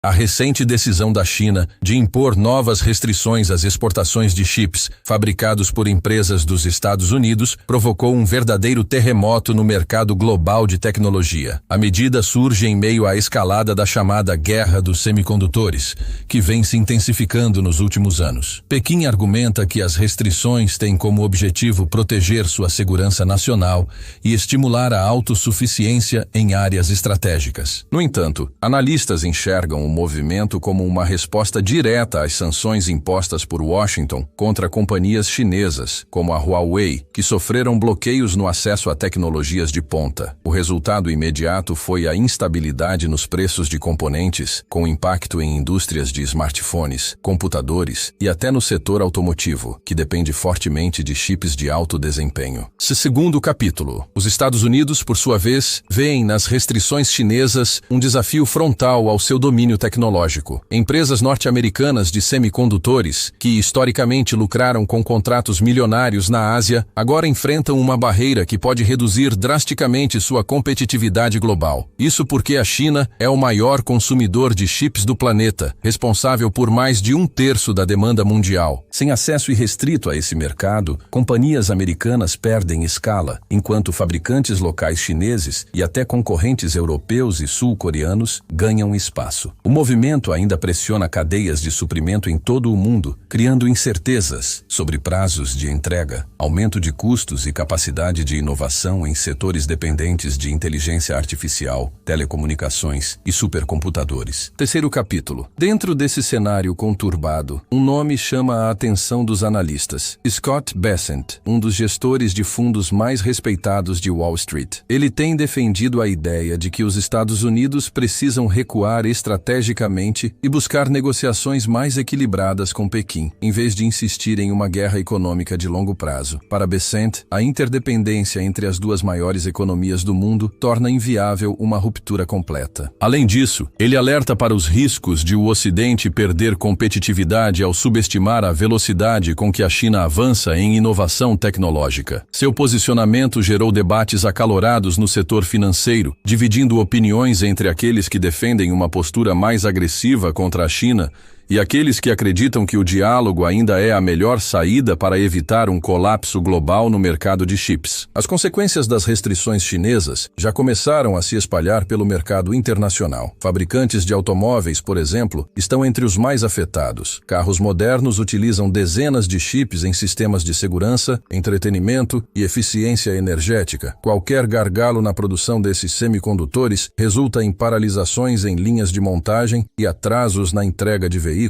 A recente decisão da China de impor novas restrições às exportações de chips fabricados por empresas dos Estados Unidos provocou um verdadeiro terremoto no mercado global de tecnologia. A medida surge em meio à escalada da chamada Guerra dos Semicondutores, que vem se intensificando nos últimos anos. Pequim argumenta que as restrições têm como objetivo proteger sua segurança nacional e estimular a autossuficiência em áreas estratégicas. No entanto, analistas enxergam o movimento como uma resposta direta às sanções impostas por Washington contra companhias chinesas, como a Huawei, que sofreram bloqueios no acesso a tecnologias de ponta. O resultado imediato foi a instabilidade nos preços de componentes, com impacto em indústrias de smartphones, computadores e até no setor automotivo, que depende fortemente de chips de alto desempenho. Segundo capítulo. Os Estados Unidos, por sua vez, veem nas restrições chinesas um desafio frontal ao seu domínio tecnológico. Empresas norte-americanas de semicondutores, que historicamente lucraram com contratos milionários na Ásia, agora enfrentam uma barreira que pode reduzir drasticamente sua competitividade global. Isso porque a China é o maior consumidor de chips do planeta, responsável por mais de 1/3 da demanda mundial. Sem acesso irrestrito a esse mercado, companhias americanas perdem escala, enquanto fabricantes locais chineses e até concorrentes europeus e sul-coreanos ganham espaço. O movimento ainda pressiona cadeias de suprimento em todo o mundo, criando incertezas sobre prazos de entrega, aumento de custos e capacidade de inovação em setores dependentes de inteligência artificial, telecomunicações e supercomputadores. Terceiro capítulo. Dentro desse cenário conturbado, um nome chama a atenção dos analistas. Scott Bessent, um dos gestores de fundos mais respeitados de Wall Street. Ele tem defendido a ideia de que os Estados Unidos precisam recuar estrategicamente e buscar negociações mais equilibradas com Pequim, em vez de insistir em uma guerra econômica de longo prazo. Para Bessent, a interdependência entre as duas maiores economias do mundo torna inviável uma ruptura completa. Além disso, ele alerta para os riscos de o Ocidente perder competitividade ao subestimar a velocidade com que a China avança em inovação tecnológica. Seu posicionamento gerou debates acalorados no setor financeiro, dividindo opiniões entre aqueles que defendem uma postura mais agressiva contra a China e aqueles que acreditam que o diálogo ainda é a melhor saída para evitar um colapso global no mercado de chips. As consequências das restrições chinesas já começaram a se espalhar pelo mercado internacional. Fabricantes de automóveis, por exemplo, estão entre os mais afetados. Carros modernos utilizam dezenas de chips em sistemas de segurança, entretenimento e eficiência energética. Qualquer gargalo na produção desses semicondutores resulta em paralisações em linhas de montagem e atrasos na entrega de veículos.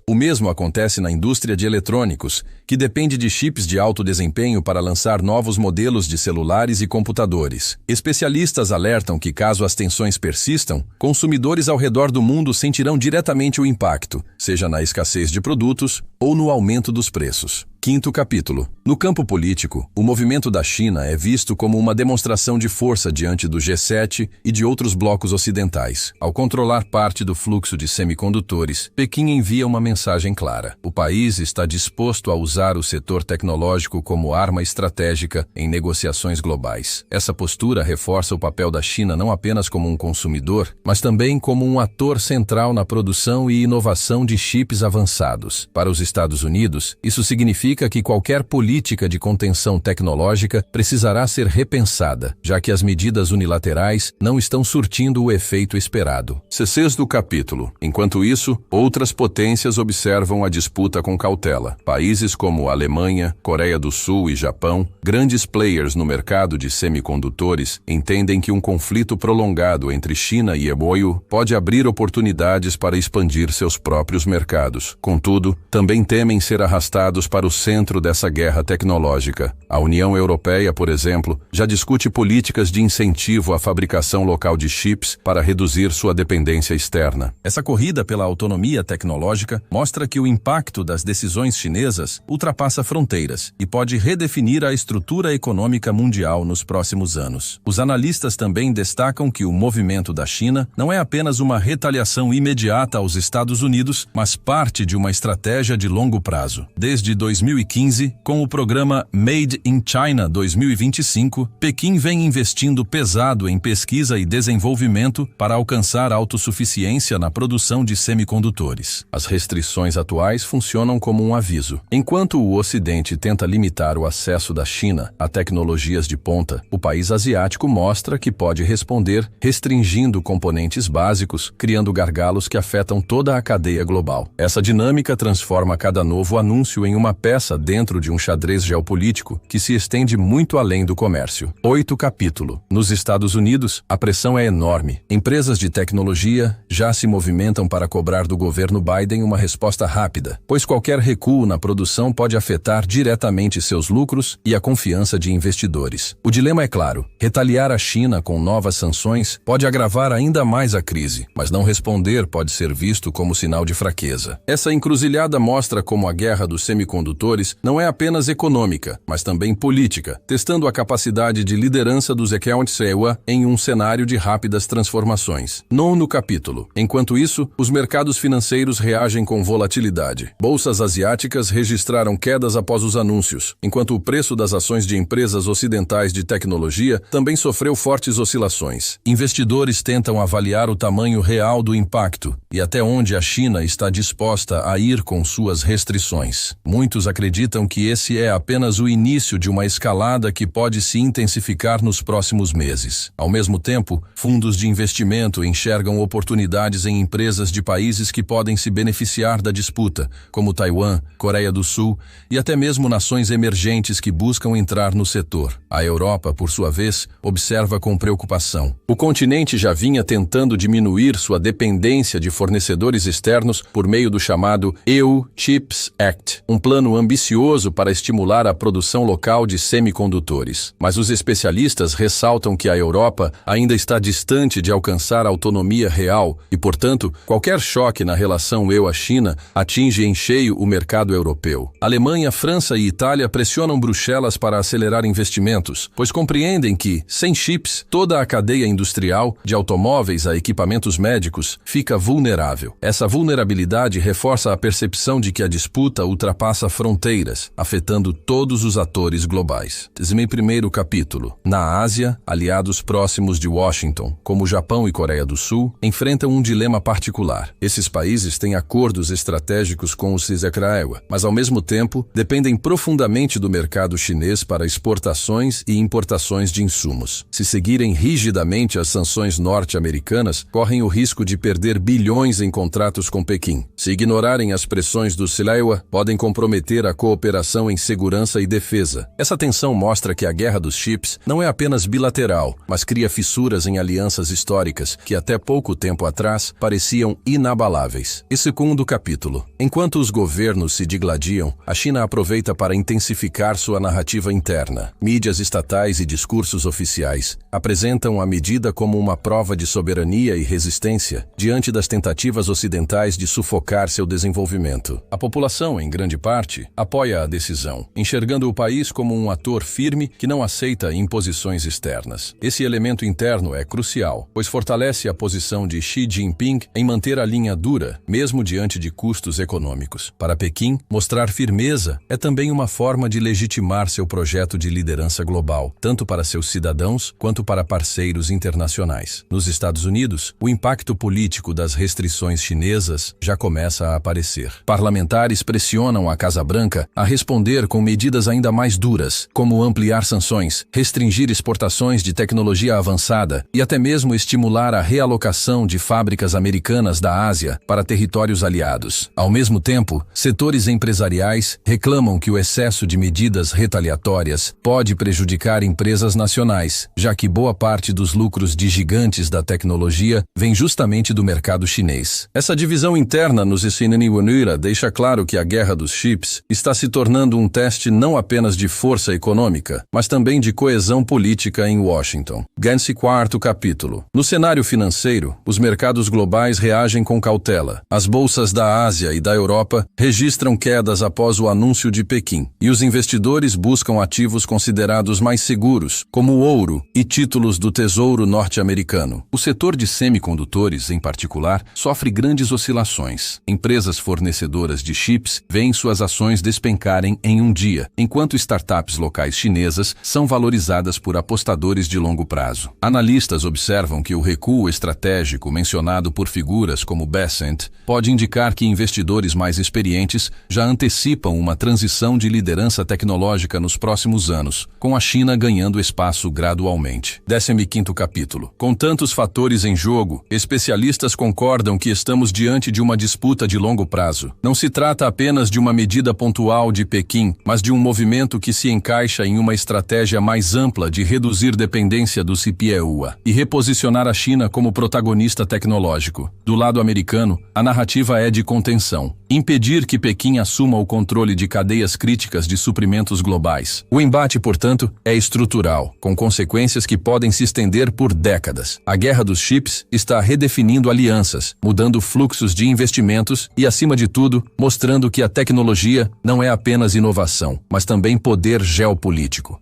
O mesmo acontece na indústria de eletrônicos, que depende de chips de alto desempenho para lançar novos modelos de celulares e computadores. Especialistas alertam que, caso as tensões persistam, consumidores ao redor do mundo sentirão diretamente o impacto, seja na escassez de produtos ou no aumento dos preços. Quinto capítulo. No campo político, o movimento da China é visto como uma demonstração de força diante do G7 e de outros blocos ocidentais. Ao controlar parte do fluxo de semicondutores, Pequim envia uma mensagem clara. O país está disposto a usar o setor tecnológico como arma estratégica em negociações globais. Essa postura reforça o papel da China não apenas como um consumidor, mas também como um ator central na produção e inovação de chips avançados. Para os Estados Unidos, isso significa que qualquer política de contenção tecnológica precisará ser repensada, já que as medidas unilaterais não estão surtindo o efeito esperado. Sexto capítulo. Enquanto isso, outras potências observam a disputa com cautela. Países como Alemanha, Coreia do Sul e Japão, grandes players no mercado de semicondutores, entendem que um conflito prolongado entre China e Eboio pode abrir oportunidades para expandir seus próprios mercados. Contudo, também temem ser arrastados para o centro dessa guerra tecnológica. A União Europeia, por exemplo, já discute políticas de incentivo à fabricação local de chips para reduzir sua dependência externa. Essa corrida pela autonomia tecnológica mostra que o impacto das decisões chinesas ultrapassa fronteiras e pode redefinir a estrutura econômica mundial nos próximos anos. Os analistas também destacam que o movimento da China não é apenas uma retaliação imediata aos Estados Unidos, mas parte de uma estratégia de longo prazo. Desde 2000 2015, com o programa Made in China 2025, Pequim vem investindo pesado em pesquisa e desenvolvimento para alcançar autossuficiência na produção de semicondutores. As restrições atuais funcionam como um aviso. Enquanto o Ocidente tenta limitar o acesso da China a tecnologias de ponta, o país asiático mostra que pode responder restringindo componentes básicos, criando gargalos que afetam toda a cadeia global. Essa dinâmica transforma cada novo anúncio em uma peça dentro de um xadrez geopolítico que se estende muito além do comércio. 8 capítulo. Nos Estados Unidos, a pressão é enorme. Empresas de tecnologia já se movimentam para cobrar do governo Biden uma resposta rápida, pois qualquer recuo na produção pode afetar diretamente seus lucros e a confiança de investidores. O dilema é claro: retaliar a China com novas sanções pode agravar ainda mais a crise, mas não responder pode ser visto como sinal de fraqueza. Essa encruzilhada mostra como a guerra dos semicondutores não é apenas econômica, mas também política, testando a capacidade de liderança dos accounts EWA em um cenário de rápidas transformações. 9º capítulo. Enquanto isso, os mercados financeiros reagem com volatilidade. Bolsas asiáticas registraram quedas após os anúncios, enquanto o preço das ações de empresas ocidentais de tecnologia também sofreu fortes oscilações. Investidores tentam avaliar o tamanho real do impacto e até onde a China está disposta a ir com suas restrições. Muitos acreditam que esse é apenas o início de uma escalada que pode se intensificar nos próximos meses. Ao mesmo tempo, fundos de investimento enxergam oportunidades em empresas de países que podem se beneficiar da disputa, como Taiwan, Coreia do Sul e até mesmo nações emergentes que buscam entrar no setor. A Europa, por sua vez, observa com preocupação. O continente já vinha tentando diminuir sua dependência de fornecedores externos por meio do chamado EU Chips Act, um plano ambicioso para estimular a produção local de semicondutores. Mas os especialistas ressaltam que a Europa ainda está distante de alcançar autonomia real e, portanto, qualquer choque na relação EU-China atinge em cheio o mercado europeu. Alemanha, França e Itália pressionam Bruxelas para acelerar investimentos, pois compreendem que, sem chips, toda a cadeia industrial, de automóveis a equipamentos médicos, fica vulnerável. Essa vulnerabilidade reforça a percepção de que a disputa ultrapassa fronteiras, afetando todos os atores globais. 11º capítulo. Na Ásia, aliados próximos de Washington, como Japão e Coreia do Sul, enfrentam um dilema particular. Esses países têm acordos estratégicos com o CISECRAEWA, mas ao mesmo tempo dependem profundamente do mercado chinês para exportações e importações de insumos. Se seguirem rigidamente as sanções norte-americanas, correm o risco de perder bilhões em contratos com Pequim. Se ignorarem as pressões do CISECRAEWA, podem comprometer a cooperação em segurança e defesa. Essa tensão mostra que a guerra dos chips não é apenas bilateral, mas cria fissuras em alianças históricas que até pouco tempo atrás pareciam inabaláveis. E 2º capítulo. Enquanto os governos se digladiam, a China aproveita para intensificar sua narrativa interna. Mídias estatais e discursos oficiais apresentam a medida como uma prova de soberania e resistência diante das tentativas ocidentais de sufocar seu desenvolvimento. A população, em grande parte, apoia a decisão, enxergando o país como um ator firme que não aceita imposições externas. Esse elemento interno é crucial, pois fortalece a posição de Xi Jinping em manter a linha dura, mesmo diante de custos econômicos. Para Pequim, mostrar firmeza é também uma forma de legitimar seu projeto de liderança global, tanto para seus cidadãos quanto para parceiros internacionais. Nos Estados Unidos, o impacto político das restrições chinesas já começa a aparecer. Parlamentares pressionam a Casa Branca a responder com medidas ainda mais duras, como ampliar sanções, restringir exportações de tecnologia avançada e até mesmo estimular a realocação de fábricas americanas da Ásia para territórios aliados. Ao mesmo tempo, setores empresariais reclamam que o excesso de medidas retaliatórias pode prejudicar empresas nacionais, já que boa parte dos lucros de gigantes da tecnologia vem justamente do mercado chinês. Essa divisão interna nos Sinaniwanura deixa claro que a guerra dos chips está se tornando um teste não apenas de força econômica, mas também de coesão política em Washington. 4º capítulo. No cenário financeiro, os mercados globais reagem com cautela. As bolsas da Ásia e da Europa registram quedas após o anúncio de Pequim, e os investidores buscam ativos considerados mais seguros, como o ouro e títulos do Tesouro norte-americano. O setor de semicondutores, em particular, sofre grandes oscilações. Empresas fornecedoras de chips veem suas ações despencarem em um dia, enquanto startups locais chinesas são valorizadas por apostadores de longo prazo. Analistas observam que o recuo estratégico mencionado por figuras como Bessent pode indicar que investidores mais experientes já antecipam uma transição de liderança tecnológica nos próximos anos, com a China ganhando espaço gradualmente. 15º capítulo. Com tantos fatores em jogo, especialistas concordam que estamos diante de uma disputa de longo prazo. Não se trata apenas de uma medida pontual de Pequim, mas de um movimento que se encaixa em uma estratégia mais ampla de reduzir dependência do CPEUA e reposicionar a China como protagonista tecnológico. Do lado americano, a narrativa é de contenção. Impedir que Pequim assuma o controle de cadeias críticas de suprimentos globais. O embate, portanto, é estrutural, com consequências que podem se estender por décadas. A guerra dos chips está redefinindo alianças, mudando fluxos de investimentos e, acima de tudo, mostrando que a tecnologia não é apenas inovação, mas também poder geopolítico.